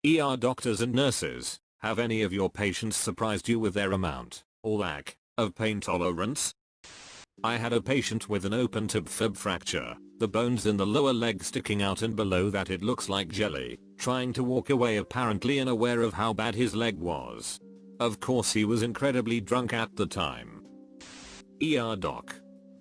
ER doctors and nurses, have any of your patients surprised you with their amount, or lack, of pain tolerance? I had a patient with an open tib fib fracture, the bones in the lower leg sticking out and below that it looks like jelly, trying to walk away apparently unaware of how bad his leg was. Of course he was incredibly drunk at the time. ER doc.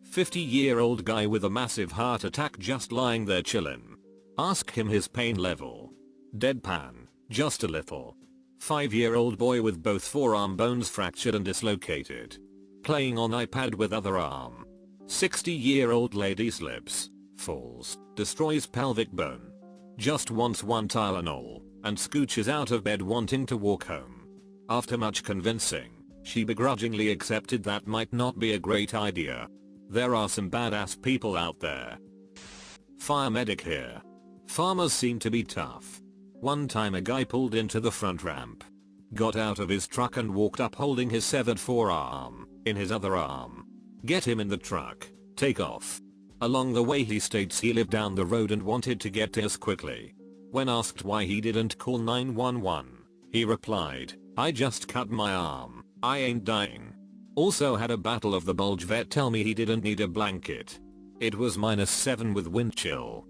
50-year-old guy with a massive heart attack just lying there chillin'. Ask him his pain level. Deadpan, just a little. 5-year-old boy with both forearm bones fractured and dislocated. Playing on iPad with other arm. 60-year-old lady slips, falls, destroys pelvic bone. Just wants one Tylenol, and scooches out of bed wanting to walk home. After much convincing, she begrudgingly accepted that might not be a great idea. There are some badass people out there. Fire medic here. Farmers seem to be tough. One time a guy pulled into the front ramp. Got out of his truck and walked up holding his severed forearm in his other arm. Get him in the truck. Take off. Along the way he states he lived down the road and wanted to get to us quickly. When asked why he didn't call 911, he replied, "I just cut my arm. I ain't dying." Also had a battle of the bulge vet tell me he didn't need a blanket. It was -7 with wind chill.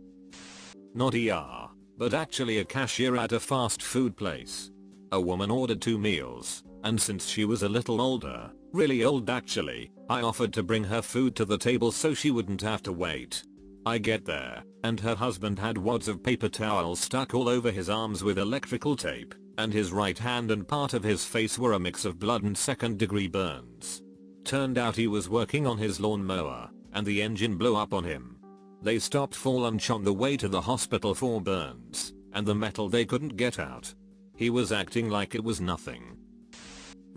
Not ER, but actually a cashier at a fast food place. A woman ordered 2 meals, and since she was a little older, really old actually, I offered to bring her food to the table so she wouldn't have to wait. I get there, and her husband had wads of paper towels stuck all over his arms with electrical tape, and his right hand and part of his face were a mix of blood and second-degree burns. Turned out he was working on his lawnmower, and the engine blew up on him. They stopped for lunch on the way to the hospital for burns, and the metal they couldn't get out. He was acting like it was nothing.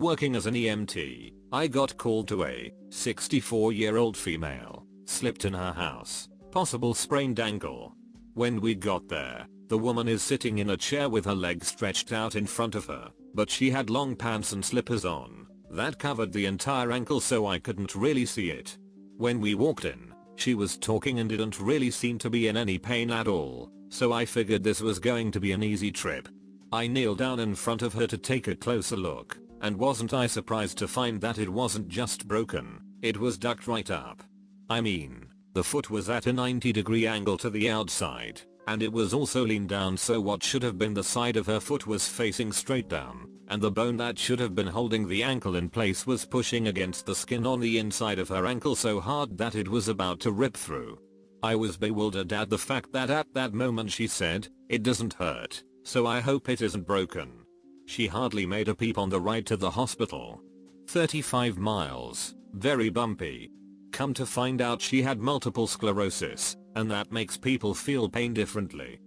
Working as an EMT, I got called to a 64-year-old female, slipped in her house, possible sprained ankle. When we got there, the woman is sitting in a chair with her legs stretched out in front of her, but she had long pants and slippers on, that covered the entire ankle so I couldn't really see it. When we walked in, she was talking and didn't really seem to be in any pain at all, so I figured this was going to be an easy trip. I kneeled down in front of her to take a closer look, and wasn't I surprised to find that it wasn't just broken, it was ducked right up. I mean, the foot was at a 90-degree angle to the outside, and it was also leaned down so what should have been the side of her foot was facing straight down, and the bone that should have been holding the ankle in place was pushing against the skin on the inside of her ankle so hard that it was about to rip through. I was bewildered at the fact that at that moment she said, "It doesn't hurt, so I hope it isn't broken." She hardly made a peep on the ride to the hospital. 35 miles, very bumpy. Come to find out she had multiple sclerosis, and that makes people feel pain differently.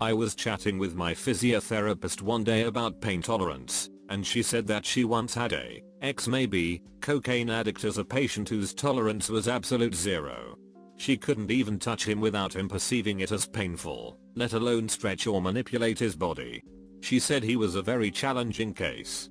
I was chatting with my physiotherapist one day about pain tolerance, and she said that she once had a maybe cocaine addict as a patient whose tolerance was absolute zero. She couldn't even touch him without him perceiving it as painful, let alone stretch or manipulate his body. She said he was a very challenging case.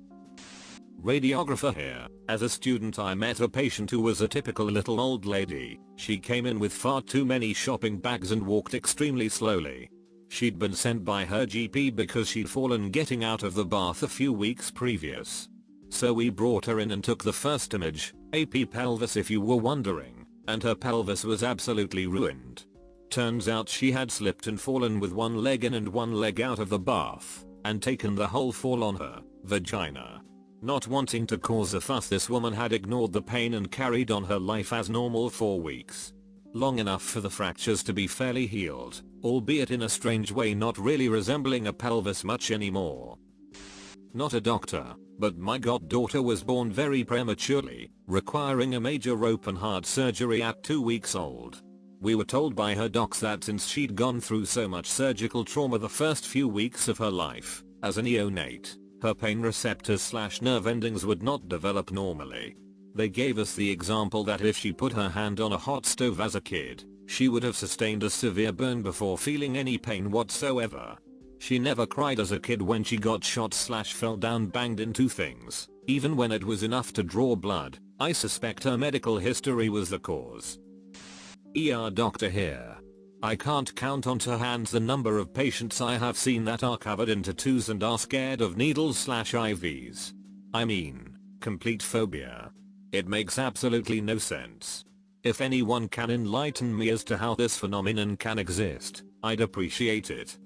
Radiographer here. As a student I met a patient who was a typical little old lady. She came in with far too many shopping bags and walked extremely slowly. She'd been sent by her GP because she'd fallen getting out of the bath a few weeks previous. So we brought her in and took the first image, AP pelvis if you were wondering, and her pelvis was absolutely ruined. Turns out she had slipped and fallen with one leg in and one leg out of the bath, and taken the whole fall on her vagina. Not wanting to cause a fuss, this woman had ignored the pain and carried on her life as normal for weeks. Long enough for the fractures to be fairly healed, albeit in a strange way not really resembling a pelvis much anymore. Not a doctor, but my goddaughter was born very prematurely, requiring a major open heart surgery at 2 weeks old. We were told by her docs that since she'd gone through so much surgical trauma the first few weeks of her life, as a neonate, her pain receptors/nerve endings would not develop normally. They gave us the example that if she put her hand on a hot stove as a kid, she would have sustained a severe burn before feeling any pain whatsoever. She never cried as a kid when she got shot/fell down banged into things, even when it was enough to draw blood. I suspect her medical history was the cause. ER doctor here. I can't count on 2 hands the number of patients I have seen that are covered in tattoos and are scared of needles/IVs. I mean, complete phobia. It makes absolutely no sense. If anyone can enlighten me as to how this phenomenon can exist, I'd appreciate it.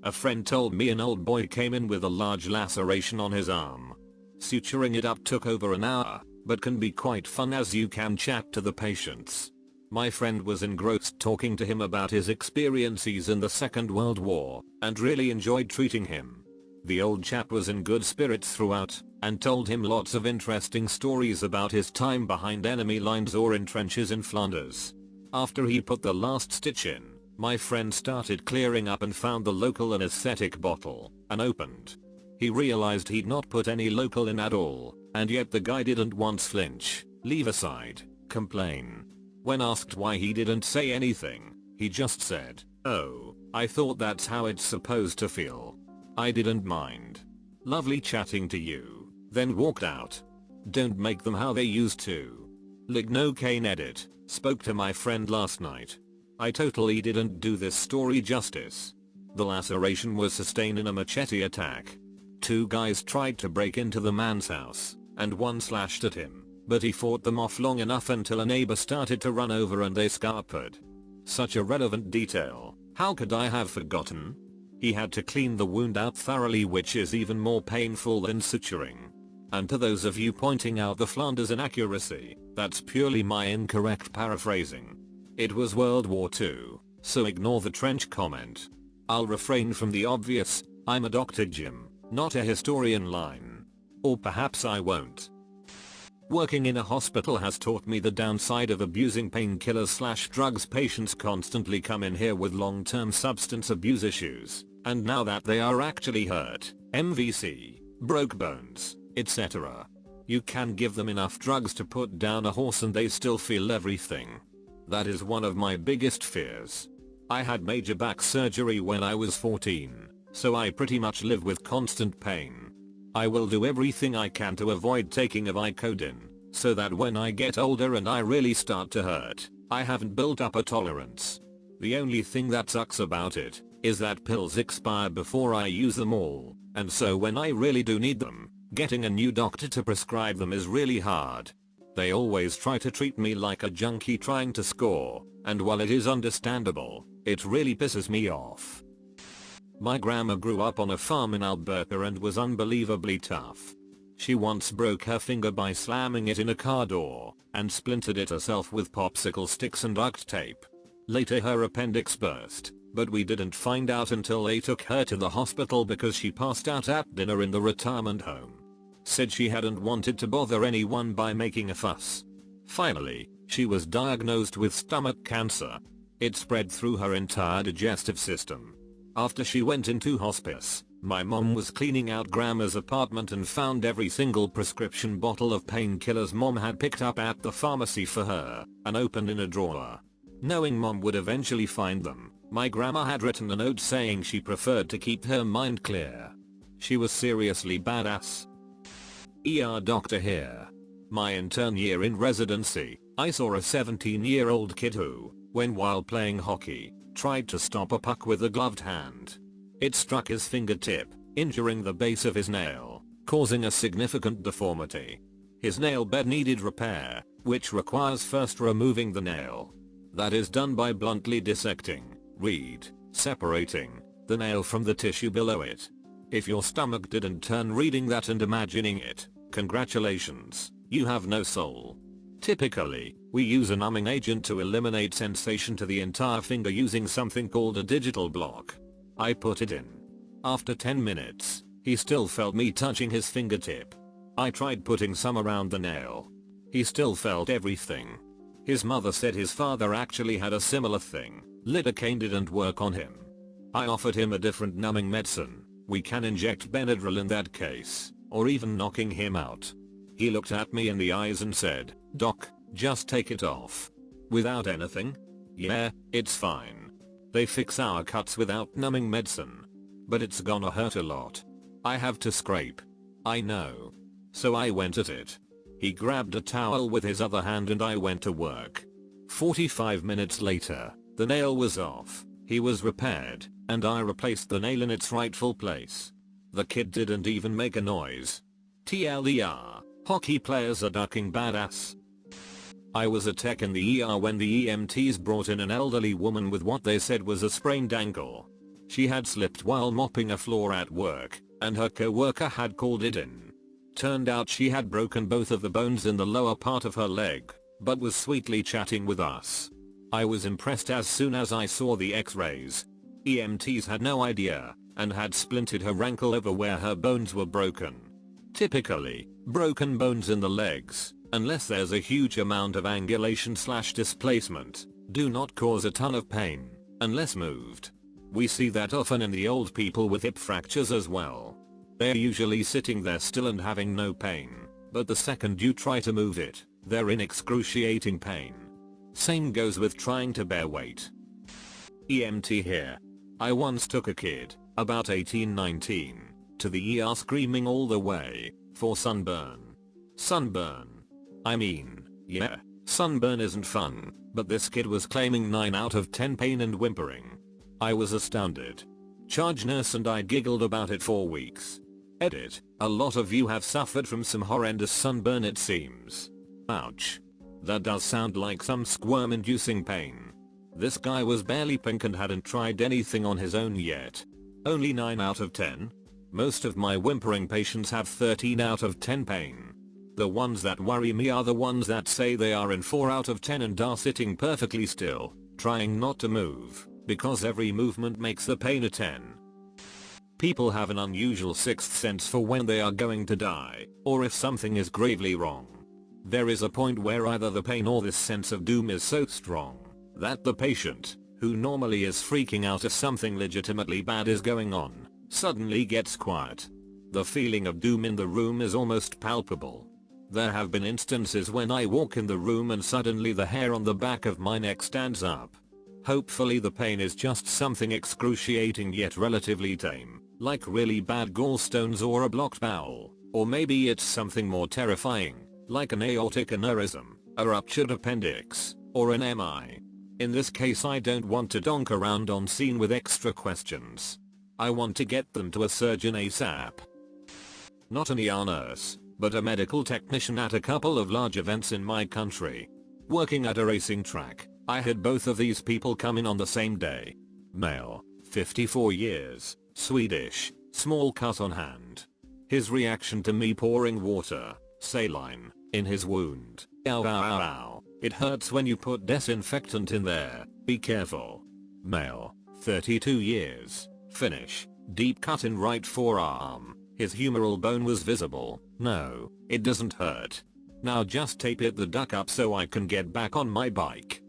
A friend told me an old boy came in with a large laceration on his arm. Suturing it up took over an hour, but can be quite fun as you can chat to the patients. My friend was engrossed talking to him about his experiences in the Second World War, and really enjoyed treating him. The old chap was in good spirits throughout, and told him lots of interesting stories about his time behind enemy lines or in trenches in Flanders. After he put the last stitch in, my friend started clearing up and found the local anesthetic bottle, unopened. He realized he'd not put any local in at all, and yet the guy didn't once flinch, leave aside, complain. When asked why he didn't say anything, he just said, "Oh, I thought that's how it's supposed to feel. I didn't mind. Lovely chatting to you," then walked out. Don't make them how they used to. Lignocaine edit, spoke to my friend last night. I totally didn't do this story justice. The laceration was sustained in a machete attack. 2 guys tried to break into the man's house, and one slashed at him, but he fought them off long enough until a neighbor started to run over and they scarpered. Such a relevant detail, how could I have forgotten? He had to clean the wound out thoroughly, which is even more painful than suturing. And to those of you pointing out the Flanders inaccuracy, that's purely my incorrect paraphrasing. It was World War II, so ignore the trench comment. I'll refrain from the obvious, I'm a Dr. Jim, not a historian line. Or perhaps I won't. Working in a hospital has taught me the downside of abusing painkillers/drugs. Patients constantly come in here with long-term substance abuse issues, and now that they are actually hurt, MVC, broke bones, etc., you can give them enough drugs to put down a horse and they still feel everything. That is one of my biggest fears. I had major back surgery when I was 14, so I pretty much live with constant pain. I will do everything I can to avoid taking a Vicodin, so that when I get older and I really start to hurt, I haven't built up a tolerance. The only thing that sucks about it is that pills expire before I use them all, and so when I really do need them, getting a new doctor to prescribe them is really hard. They always try to treat me like a junkie trying to score, and while it is understandable, it really pisses me off. My grandma grew up on a farm in Alberta and was unbelievably tough. She once broke her finger by slamming it in a car door, and splintered it herself with popsicle sticks and duct tape. Later her appendix burst, but we didn't find out until they took her to the hospital because she passed out at dinner in the retirement home. Said she hadn't wanted to bother anyone by making a fuss. Finally, she was diagnosed with stomach cancer. It spread through her entire digestive system. After she went into hospice, my mom was cleaning out grandma's apartment and found every single prescription bottle of painkillers mom had picked up at the pharmacy for her, and opened in a drawer. Knowing mom would eventually find them, my grandma had written a note saying she preferred to keep her mind clear. She was seriously badass. ER doctor here. My intern year in residency, I saw a 17-year-old kid who, when while playing hockey, tried to stop a puck with a gloved hand. It struck his fingertip, injuring the base of his nail, causing a significant deformity. His nail bed needed repair, which requires first removing the nail. That is done by bluntly dissecting, separating the nail from the tissue below it. If your stomach didn't turn reading that and imagining it, congratulations, you have no soul. Typically, we use a numbing agent to eliminate sensation to the entire finger using something called a digital block. I put it in. After 10 minutes, he still felt me touching his fingertip. I tried putting some around the nail. He still felt everything. His mother said his father actually had a similar thing. Lidocaine didn't work on him. I offered him a different numbing medicine. We can inject Benadryl in that case, or even knocking him out. He looked at me in the eyes and said, "Doc, just take it off." Without anything? Yeah, it's fine. They fix our cuts without numbing medicine. But it's gonna hurt a lot. I have to scrape. I know. So I went at it. He grabbed a towel with his other hand and I went to work. 45 minutes later, The nail was off, he was repaired, and I replaced the nail in its rightful place. The kid didn't even make a noise. TLDR, hockey players are ducking badass. I was a tech in the ER when the EMTs brought in an elderly woman with what they said was a sprained ankle. She had slipped while mopping a floor at work, and her co-worker had called it in. Turned out she had broken both of the bones in the lower part of her leg, but was sweetly chatting with us. I was impressed as soon as I saw the x-rays. EMTs had no idea, and had splintered her ankle over where her bones were broken. Typically, broken bones in the legs, unless there's a huge amount of angulation/displacement, do not cause a ton of pain, unless moved. We see that often in the old people with hip fractures as well. They're usually sitting there still and having no pain, but the second you try to move it, they're in excruciating pain. Same goes with trying to bear weight. EMT here. I once took a kid, about 18-19, to the ER screaming all the way, for sunburn. Sunburn. I mean, yeah, sunburn isn't fun, but this kid was claiming 9 out of 10 pain and whimpering. I was astounded. Charge nurse and I giggled about it for weeks. Edit, a lot of you have suffered from some horrendous sunburn it seems. Ouch. That does sound like some squirm-inducing pain. This guy was barely pink and hadn't tried anything on his own yet. Only 9 out of 10? Most of my whimpering patients have 13 out of 10 pain. The ones that worry me are the ones that say they are in 4 out of 10 and are sitting perfectly still, trying not to move, because every movement makes the pain a 10. People have an unusual sixth sense for when they are going to die, or if something is gravely wrong. There is a point where either the pain or this sense of doom is so strong that the patient, who normally is freaking out as something legitimately bad is going on, suddenly gets quiet. The feeling of doom in the room is almost palpable. There have been instances when I walk in the room and suddenly the hair on the back of my neck stands up. Hopefully the pain is just something excruciating yet relatively tame, like really bad gallstones or a blocked bowel, or maybe it's something more terrifying, like an aortic aneurysm, a ruptured appendix, or an MI. In this case I don't want to donk around on scene with extra questions. I want to get them to a surgeon ASAP. Not an ER nurse, but a medical technician at a couple of large events in my country. Working at a racing track, I had both of these people come in on the same day. Male, 54 years, Swedish, small cut on hand. His reaction to me pouring water, saline, in his wound. Ow ow ow ow. It hurts when you put disinfectant in there, be careful. Male, 32 years, Finnish, deep cut in right forearm. His humeral bone was visible. No, it doesn't hurt. Now just tape it the duck up so I can get back on my bike.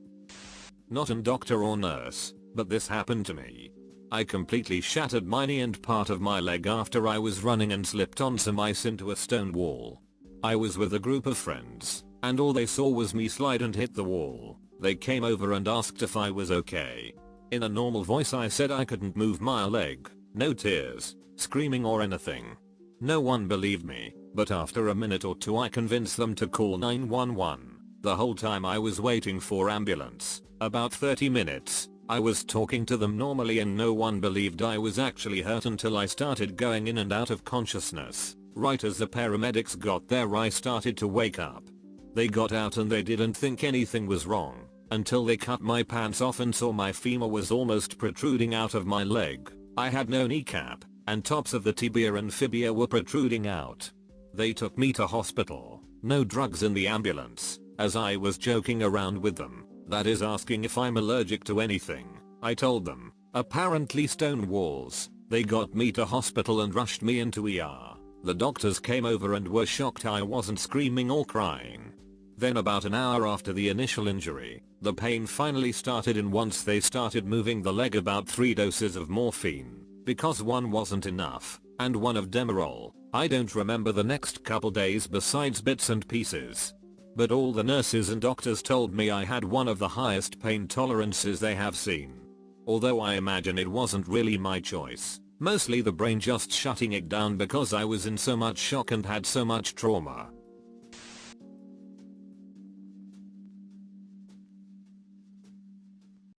Not a doctor or nurse, but this happened to me. I completely shattered my knee and part of my leg after I was running and slipped on some ice into a stone wall. I was with a group of friends, and all they saw was me slide and hit the wall. They came over and asked if I was okay. In a normal voice I said I couldn't move my leg, no tears, screaming or anything. No one believed me, but after a minute or two I convinced them to call 911. The whole time I was waiting for ambulance, about 30 minutes, I was talking to them normally and no one believed I was actually hurt until I started going in and out of consciousness. Right as the paramedics got there I started to wake up. They got out and they didn't think anything was wrong, until they cut my pants off and saw my femur was almost protruding out of my leg. I had no kneecap, and tops of the tibia and fibia were protruding out. They took me to hospital, no drugs in the ambulance, as I was joking around with them, that is asking if I'm allergic to anything. I told them, apparently stone walls. They got me to hospital and rushed me into ER. The doctors came over and were shocked I wasn't screaming or crying. Then about an hour after the initial injury, the pain finally started and once they started moving the leg about 3 doses of morphine, because one wasn't enough, and one of Demerol. I don't remember the next couple days besides bits and pieces. But all the nurses and doctors told me I had one of the highest pain tolerances they have seen. Although I imagine it wasn't really my choice, mostly the brain just shutting it down because I was in so much shock and had so much trauma.